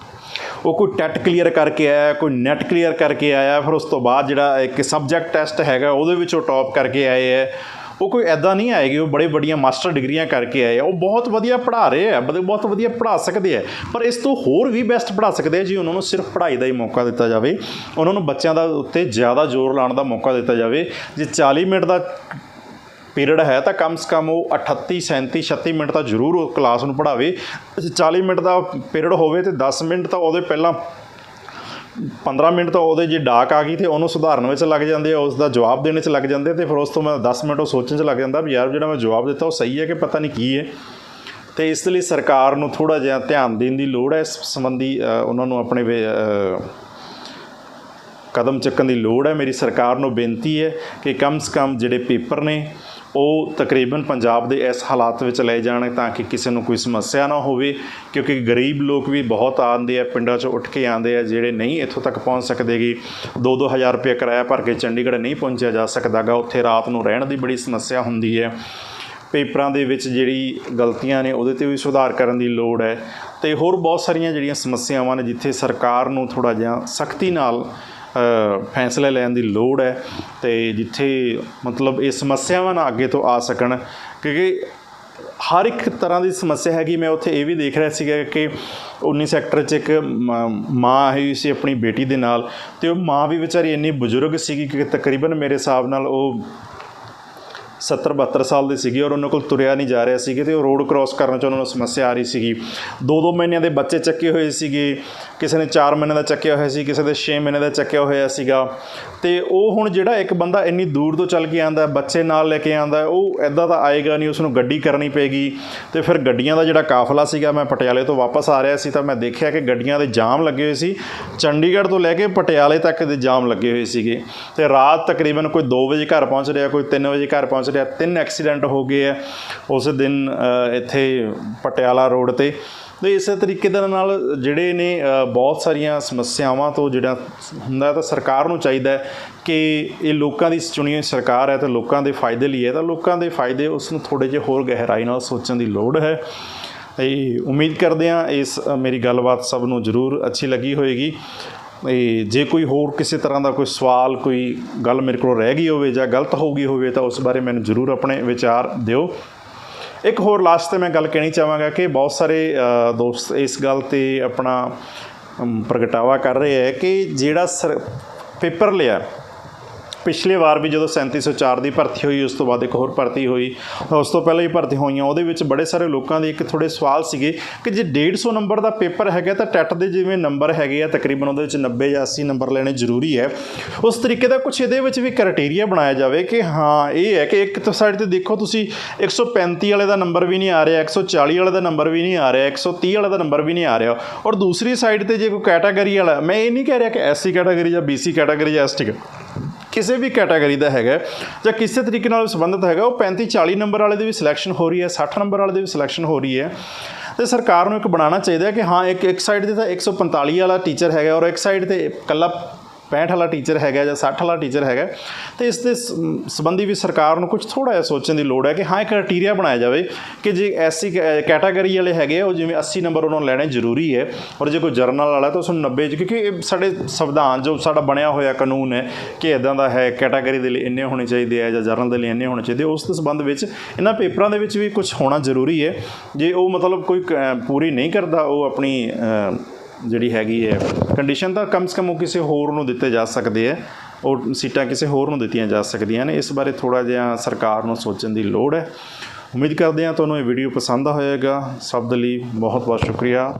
ਉਹ ਕੋਈ ਟੈਟ ਕਲੀਅਰ ਕਰਕੇ ਆਇਆ, ਕੋਈ ਨੈਟ ਕਲੀਅਰ ਕਰਕੇ ਆਇਆ, ਫਿਰ ਉਸ ਤੋਂ ਬਾਅਦ ਜਿਹੜਾ ਇੱਕ ਸਬਜੈਕਟ ਟੈਸਟ ਹੈਗਾ ਉਹਦੇ ਵਿੱਚ ਉਹ ਟੌਪ ਕਰਕੇ ਆਏ ਹੈ। ਉਹ ਕੋਈ ਇੱਦਾਂ ਨਹੀਂ ਆਏਗੀ ਉਹ ਬੜੇ ਵੱਡੀਆਂ ਮਾਸਟਰ ਡਿਗਰੀਆਂ ਕਰਕੇ ਆਏ ਆ। ਉਹ ਬਹੁਤ ਵਧੀਆ ਪੜ੍ਹਾ ਰਹੇ ਆ, ਬਹੁਤ ਵਧੀਆ ਪੜ੍ਹਾ ਸਕਦੇ ਆ, ਪਰ ਇਸ ਤੋਂ ਹੋਰ ਵੀ ਬੈਸਟ ਪੜ੍ਹਾ ਸਕਦੇ ਆ ਜੀ ਉਹਨਾਂ ਨੂੰ ਸਿਰਫ ਪੜ੍ਹਾਈ ਦਾ ਹੀ ਮੌਕਾ ਦਿੱਤਾ ਜਾਵੇ, ਉਹਨਾਂ ਨੂੰ ਬੱਚਿਆਂ ਦਾ ਉੱਤੇ ਜ਼ਿਆਦਾ ਜ਼ੋਰ ਲਾਉਣ ਦਾ ਮੌਕਾ ਦਿੱਤਾ ਜਾਵੇ। ਜੇ 40 ਮਿੰਟ ਦਾ ਪੀਰੀਅਡ ਹੈ ਤਾਂ ਕਮ ਸੇ ਕਮ ਉਹ 38, 37, 36 ਮਿੰਟ ਤਾਂ ਜ਼ਰੂਰ ਉਹ ਕਲਾਸ ਨੂੰ ਪੜ੍ਹਾਵੇ। 40 ਮਿੰਟ ਦਾ ਪੀਰੀਅਡ ਹੋਵੇ ਅਤੇ 10 ਮਿੰਟ ਤਾਂ ਉਹਦੇ ਪਹਿਲਾਂ 15 ਮਿੰਟ ਤਾਂ ਉਹਦੇ ਜੇ ਡਾਕ ਆ ਗਈ ਅਤੇ ਉਹਨੂੰ ਸੁਧਾਰਨ ਵਿੱਚ ਲੱਗ ਜਾਂਦੇ ਆ, ਉਸ ਦਾ ਜਵਾਬ ਦੇਣ 'ਚ ਲੱਗ ਜਾਂਦੇ, ਅਤੇ ਫਿਰ ਉਸ ਤੋਂ ਬਾਅਦ 10 ਮਿੰਟ ਉਹ ਸੋਚਣ 'ਚ ਲੱਗ ਜਾਂਦਾ ਵੀ ਯਾਰ ਜਿਹੜਾ ਮੈਂ ਜਵਾਬ ਦਿੱਤਾ ਉਹ ਸਹੀ ਹੈ ਕਿ ਪਤਾ ਨਹੀਂ ਕੀ ਹੈ। ਅਤੇ ਇਸ ਲਈ ਸਰਕਾਰ ਨੂੰ ਥੋੜ੍ਹਾ ਜਿਹਾ ਧਿਆਨ ਦੇਣ ਦੀ ਲੋੜ ਹੈ। ਇਸ ਸੰਬੰਧੀ ਉਹਨਾਂ ਨੂੰ ਆਪਣੇ ਕਦਮ ਚੁੱਕਣ ਦੀ ਲੋੜ ਹੈ। ਮੇਰੀ ਸਰਕਾਰ ਨੂੰ ਬੇਨਤੀ ਹੈ ਕਿ ਕਮ ਸੇ ਕਮ ਜਿਹੜੇ ਪੇਪਰ ਨੇ ਉਹ ਤਕਰੀਬਨ ਪੰਜਾਬ ਦੇ ਇਸ ਹਾਲਾਤ ਵਿੱਚ ਲਏ ਜਾਣ ਤਾਂ ਕਿ ਕਿਸੇ ਨੂੰ ਕੋਈ ਸਮੱਸਿਆ ਨਾ ਹੋਵੇ, ਕਿਉਂਕਿ ਗਰੀਬ ਲੋਕ ਵੀ ਬਹੁਤ ਆਉਂਦੇ ਆ, ਪਿੰਡਾਂ 'ਚੋਂ ਉੱਠ ਕੇ ਆਉਂਦੇ ਆ, ਜਿਹੜੇ ਨਹੀਂ ਇੱਥੋਂ ਤੱਕ ਪਹੁੰਚ ਸਕਦੇ ਗੇ। 2-2 ਹਜ਼ਾਰ ਰੁਪਏ ਕਿਰਾਇਆ ਭਰ ਕੇ ਚੰਡੀਗੜ੍ਹ ਨਹੀਂ ਪਹੁੰਚਿਆ ਜਾ ਸਕਦਾ ਗਾ, ਉੱਥੇ ਰਾਤ ਨੂੰ ਰਹਿਣ ਦੀ ਬੜੀ ਸਮੱਸਿਆ ਹੁੰਦੀ ਹੈ। ਪੇਪਰਾਂ ਦੇ ਵਿੱਚ ਜਿਹੜੀ ਗਲਤੀਆਂ ਨੇ ਉਹਦੇ 'ਤੇ ਵੀ ਸੁਧਾਰ ਕਰਨ ਦੀ ਲੋੜ ਹੈ, ਅਤੇ ਹੋਰ ਬਹੁਤ ਸਾਰੀਆਂ ਜਿਹੜੀਆਂ ਸਮੱਸਿਆਵਾਂ ਨੇ ਜਿੱਥੇ ਸਰਕਾਰ ਨੂੰ ਥੋੜ੍ਹਾ ਜਿਹਾ ਸਖਤੀ ਨਾਲ ਫੈਸਲੇ ਲੈਣ ਦੀ ਲੋੜ ਹੈ, ਅਤੇ ਜਿੱਥੇ ਮਤਲਬ ਇਹ ਸਮੱਸਿਆਵਾਂ ਨਾ ਅੱਗੇ ਤੋਂ ਆ ਸਕਣ, ਕਿਉਂਕਿ ਹਰ ਇੱਕ ਤਰ੍ਹਾਂ ਦੀ ਸਮੱਸਿਆ ਹੈਗੀ। ਮੈਂ ਉੱਥੇ ਇਹ ਵੀ ਦੇਖ ਰਿਹਾ ਸੀਗਾ ਕਿ 19 ਸੈਕਟਰ 'ਚ ਇੱਕ ਮਾਂ ਆਈ ਸੀ ਆਪਣੀ ਬੇਟੀ ਦੇ ਨਾਲ, ਅਤੇ ਉਹ ਮਾਂ ਵੀ ਵਿਚਾਰੀ ਇੰਨੀ ਬਜ਼ੁਰਗ ਸੀਗੀ ਕਿ ਤਕਰੀਬਨ ਮੇਰੇ ਹਿਸਾਬ ਨਾਲ ਉਹ 70-72 ਸਾਲ ਦੇ ਸੀਗੇ, ਔਰ ਉਹਨਾਂ ਕੋਲ ਤੁਰਿਆ ਨਹੀਂ ਜਾ ਰਿਹਾ ਸੀਗੇ, ਅਤੇ ਉਹ ਰੋਡ ਕ੍ਰੋਸ ਕਰਨ 'ਚ ਉਹਨਾਂ ਨੂੰ ਸਮੱਸਿਆ ਆ ਰਹੀ ਸੀਗੀ। 2-2 ਮਹੀਨਿਆਂ ਦੇ ਬੱਚੇ ਚੱਕੇ ਹੋਏ ਸੀਗੇ, ਕਿਸੇ ਨੇ 4 ਮਹੀਨੇ ਦਾ ਚੱਕਿਆ ਹੋਇਆ ਸੀ, ਕਿਸੇ ਦੇ 6 ਮਹੀਨੇ ਦਾ ਚੱਕਿਆ ਹੋਇਆ ਸੀਗਾ। ਅਤੇ ਉਹ ਹੁਣ ਜਿਹੜਾ ਇੱਕ ਬੰਦਾ ਇੰਨੀ ਦੂਰ ਤੋਂ ਚੱਲ ਕੇ ਆਉਂਦਾ, ਬੱਚੇ ਨਾਲ ਲੈ ਕੇ ਆਉਂਦਾ, ਉਹ ਇੱਦਾਂ ਤਾਂ ਆਏਗਾ ਨਹੀਂ, ਉਸਨੂੰ ਗੱਡੀ ਕਰਨੀ ਪਏਗੀ। ਅਤੇ ਫਿਰ ਗੱਡੀਆਂ ਦਾ ਜਿਹੜਾ ਕਾਫਲਾ ਸੀਗਾ, ਮੈਂ ਪਟਿਆਲੇ ਤੋਂ ਵਾਪਸ ਆ ਰਿਹਾ ਸੀ ਤਾਂ ਮੈਂ ਦੇਖਿਆ ਕਿ ਗੱਡੀਆਂ ਦੇ ਜਾਮ ਲੱਗੇ ਹੋਏ ਸੀ, ਚੰਡੀਗੜ੍ਹ ਤੋਂ ਲੈ ਕੇ ਪਟਿਆਲੇ ਤੱਕ ਦੇ ਜਾਮ ਲੱਗੇ ਹੋਏ ਸੀਗੇ। ਅਤੇ ਰਾਤ ਤਕਰੀਬਨ ਕੋਈ 2 ਵਜੇ ਘਰ ਪਹੁੰਚ ਰਿਹਾ, ਕੋਈ 3 ਵਜੇ ਘਰ ਪਹੁੰਚ ਰਿਹਾ। 3 ਐਕਸੀਡੈਂਟ ਹੋ ਗਏ ਹੈ ਉਸ ਦਿਨ ਇੱਥੇ ਪਟਿਆਲਾ ਰੋਡ 'ਤੇ। ਅਤੇ ਇਸੇ ਤਰੀਕੇ ਦੇ ਨਾਲ ਜਿਹੜੇ ਨੇ ਬਹੁਤ ਸਾਰੀਆਂ ਸਮੱਸਿਆਵਾਂ ਤੋਂ ਜਿਹੜਾ ਹੁੰਦਾ, ਤਾਂ ਸਰਕਾਰ ਨੂੰ ਚਾਹੀਦਾ ਹੈ ਕਿ ਇਹ ਲੋਕਾਂ ਦੀ ਚੁਣੀ ਹੋਈ ਸਰਕਾਰ ਹੈ ਅਤੇ ਲੋਕਾਂ ਦੇ ਫਾਇਦੇ ਲਈ ਹੈ, ਤਾਂ ਲੋਕਾਂ ਦੇ ਫਾਇਦੇ ਉਸ ਨੂੰ ਥੋੜ੍ਹੇ ਜਿਹੇ ਹੋਰ ਗਹਿਰਾਈ ਨਾਲ ਸੋਚਣ ਦੀ ਲੋੜ ਹੈ। ਇਹ ਉਮੀਦ ਕਰਦੇ ਹਾਂ ਇਸ ਮੇਰੀ ਗੱਲਬਾਤ ਸਭ ਨੂੰ ਜ਼ਰੂਰ ਅੱਛੀ ਲੱਗੀ ਹੋਏਗੀ। ਜੇ ਕੋਈ ਹੋਰ ਕਿਸੇ ਤਰ੍ਹਾਂ ਦਾ ਕੋਈ ਸਵਾਲ, ਕੋਈ ਗੱਲ ਮੇਰੇ ਕੋਲ ਰਹਿ ਗਈ ਹੋਵੇ ਜਾਂ ਗਲਤ ਹੋ ਗਈ ਹੋਵੇ ਤਾਂ ਉਸ ਬਾਰੇ ਮੈਨੂੰ ਜ਼ਰੂਰ ਆਪਣੇ ਵਿਚਾਰ ਦਿਓ। ਇੱਕ ਹੋਰ ਲਾਸਟ 'ਤੇ ਮੈਂ ਗੱਲ ਕਹਿਣੀ ਚਾਹਾਂਗਾ ਕਿ ਬਹੁਤ ਸਾਰੇ ਦੋਸਤ ਇਸ ਗੱਲ 'ਤੇ ਆਪਣਾ ਪ੍ਰਗਟਾਵਾ ਕਰ ਰਹੇ ਹੈ ਕਿ ਜਿਹੜਾ ਪੇਪਰ ਲਿਆ ਪਿਛਲੇ ਵਾਰ ਵੀ ਜਦੋਂ 3704 ਦੀ ਭਰਤੀ ਹੋਈ, ਉਸ ਤੋਂ ਬਾਅਦ ਇੱਕ ਹੋਰ ਭਰਤੀ ਹੋਈ, ਉਸ ਤੋਂ ਪਹਿਲਾਂ ਹੀ ਭਰਤੀ ਹੋਈਆਂ, ਉਹਦੇ ਵਿੱਚ ਬੜੇ ਸਾਰੇ ਲੋਕਾਂ ਦੇ ਇੱਕ ਥੋੜ੍ਹੇ ਸਵਾਲ ਸੀਗੇ ਕਿ ਜੇ 150 ਨੰਬਰ ਦਾ ਪੇਪਰ ਹੈਗਾ ਤਾਂ ਟੈਟ ਦੇ ਜਿਵੇਂ ਨੰਬਰ ਹੈਗੇ ਆ ਤਕਰੀਬਨ ਉਹਦੇ ਵਿੱਚ 90 ਜਾਂ 80 ਨੰਬਰ ਲੈਣੇ ਜ਼ਰੂਰੀ ਹੈ। ਉਸ ਤਰੀਕੇ ਦਾ ਕੁਛ ਇਹਦੇ ਵਿੱਚ ਵੀ ਕ੍ਰਾਈਟੇਰੀਆ ਬਣਾਇਆ ਜਾਵੇ ਕਿ ਹਾਂ ਇਹ ਹੈ ਕਿ ਇੱਕ ਸਾਈਡ 'ਤੇ ਦੇਖੋ ਤੁਸੀਂ 135 ਵਾਲੇ ਦਾ ਨੰਬਰ ਵੀ ਨਹੀਂ ਆ ਰਿਹਾ, 140 ਵਾਲੇ ਦਾ ਨੰਬਰ ਵੀ ਨਹੀਂ ਆ ਰਿਹਾ, 130 ਵਾਲੇ ਦਾ ਨੰਬਰ ਵੀ ਨਹੀਂ ਆ ਰਿਹਾ, ਔਰ ਦੂਸਰੀ ਸਾਈਡ 'ਤੇ ਜੇ ਕੋਈ ਕੈਟਾਗਰੀ ਵਾਲਾ, ਮੈਂ ਇਹ ਨਹੀਂ ਕਹਿ ਰਿਹਾ ਕਿ SC ਕੈਟਾਗਰੀ ਜਾਂ BC ਕੈਟਾਗਰੀ ਜਾਂ ST ਕਿਸੇ ਵੀ ਕੈਟਾਗਰੀ ਦਾ ਹੈਗਾ ਜਾਂ ਕਿਸੇ ਤਰੀਕੇ ਨਾਲ ਸੰਬੰਧਿਤ ਹੈਗਾ, ਉਹ 35-40 ਨੰਬਰ ਵਾਲੇ ਦੀ ਵੀ ਸਿਲੈਕਸ਼ਨ ਹੋ ਰਹੀ ਹੈ, 60 ਨੰਬਰ ਵਾਲੇ ਦੀ ਵੀ ਸਿਲੈਕਸ਼ਨ ਹੋ ਰਹੀ ਹੈ। ਤੇ ਸਰਕਾਰ ਨੂੰ ਇੱਕ ਬਣਾਉਣਾ ਚਾਹੀਦਾ ਕਿ ਹਾਂ ਇੱਕ ਸਾਈਡ 'ਤੇ ਤਾਂ 145 ਵਾਲਾ ਟੀਚਰ ਹੈਗਾ ਔਰ ਇੱਕ ਸਾਈਡ 'ਤੇ ਇਕੱਲਾ 65 ਵਾਲਾ ਟੀਚਰ ਹੈਗਾ ਜਾਂ 60 ਵਾਲਾ ਟੀਚਰ ਹੈਗਾ। ਅਤੇ ਇਸ ਦੇ ਸੰਬੰਧੀ ਵੀ ਸਰਕਾਰ ਨੂੰ ਕੁਛ ਥੋੜ੍ਹਾ ਜਿਹਾ ਸੋਚਣ ਦੀ ਲੋੜ ਹੈ ਕਿ ਹਾਂ ਇੱਕ ਕ੍ਰਾਈਟੀਰੀਆ ਬਣਾਇਆ ਜਾਵੇ ਕਿ ਜੇ ਐਸੀ ਕੈਟਾਗਰੀ ਵਾਲੇ ਹੈਗੇ ਉਹ ਜਿਵੇਂ 80 ਨੰਬਰ ਉਹਨਾਂ ਨੂੰ ਲੈਣੇ ਜ਼ਰੂਰੀ ਹੈ, ਔਰ ਜੇ ਕੋਈ ਜਰਨਲ ਵਾਲਾ ਤਾਂ ਉਸਨੂੰ 90 ਕਿਉਂਕਿ ਇਹ ਸਾਡੇ ਸੰਵਿਧਾਨ ਜੋ ਸਾਡਾ ਬਣਿਆ ਹੋਇਆ ਕਾਨੂੰਨ ਹੈ ਕਿ ਇੱਦਾਂ ਦਾ ਹੈ, ਕੈਟਾਗਰੀ ਦੇ ਲਈ ਇੰਨੇ ਹੋਣੇ ਚਾਹੀਦੇ ਹੈ ਜਾਂ ਜਰਨਲ ਦੇ ਲਈ ਇੰਨੇ ਹੋਣੇ ਚਾਹੀਦੇ। ਉਸ ਦੇ ਸੰਬੰਧ ਵਿੱਚ ਇਹਨਾਂ ਪੇਪਰਾਂ ਦੇ ਵਿੱਚ ਵੀ ਕੁਛ ਹੋਣਾ ਜ਼ਰੂਰੀ ਹੈ। ਜੇ ਉਹ ਮਤਲਬ ਕੋਈ ਪੂਰੀ ਨਹੀਂ ਕਰਦਾ ਉਹ ਆਪਣੀ ਜਿਹੜੀ ਹੈਗੀ ਹੈ ਕੰਡੀਸ਼ਨ, ਤਾਂ ਕਮ ਸੇ ਕਮ ਉਹ ਕਿਸੇ ਹੋਰ ਨੂੰ ਦਿੱਤੇ ਜਾ ਸਕਦੇ ਹੈ, ਉਹ ਸੀਟਾਂ ਕਿਸੇ ਹੋਰ ਨੂੰ ਦਿੱਤੀਆਂ ਜਾ ਸਕਦੀਆਂ ਨੇ। ਇਸ ਬਾਰੇ ਥੋੜ੍ਹਾ ਜਿਹਾ ਸਰਕਾਰ ਨੂੰ ਸੋਚਣ ਦੀ ਲੋੜ ਹੈ। ਉਮੀਦ ਕਰਦੇ ਹਾਂ ਤੁਹਾਨੂੰ ਇਹ ਵੀਡੀਓ ਪਸੰਦ ਹੋਏਗਾ। ਸਭ ਦੇ ਲਈ ਬਹੁਤ ਬਹੁਤ ਸ਼ੁਕਰੀਆ।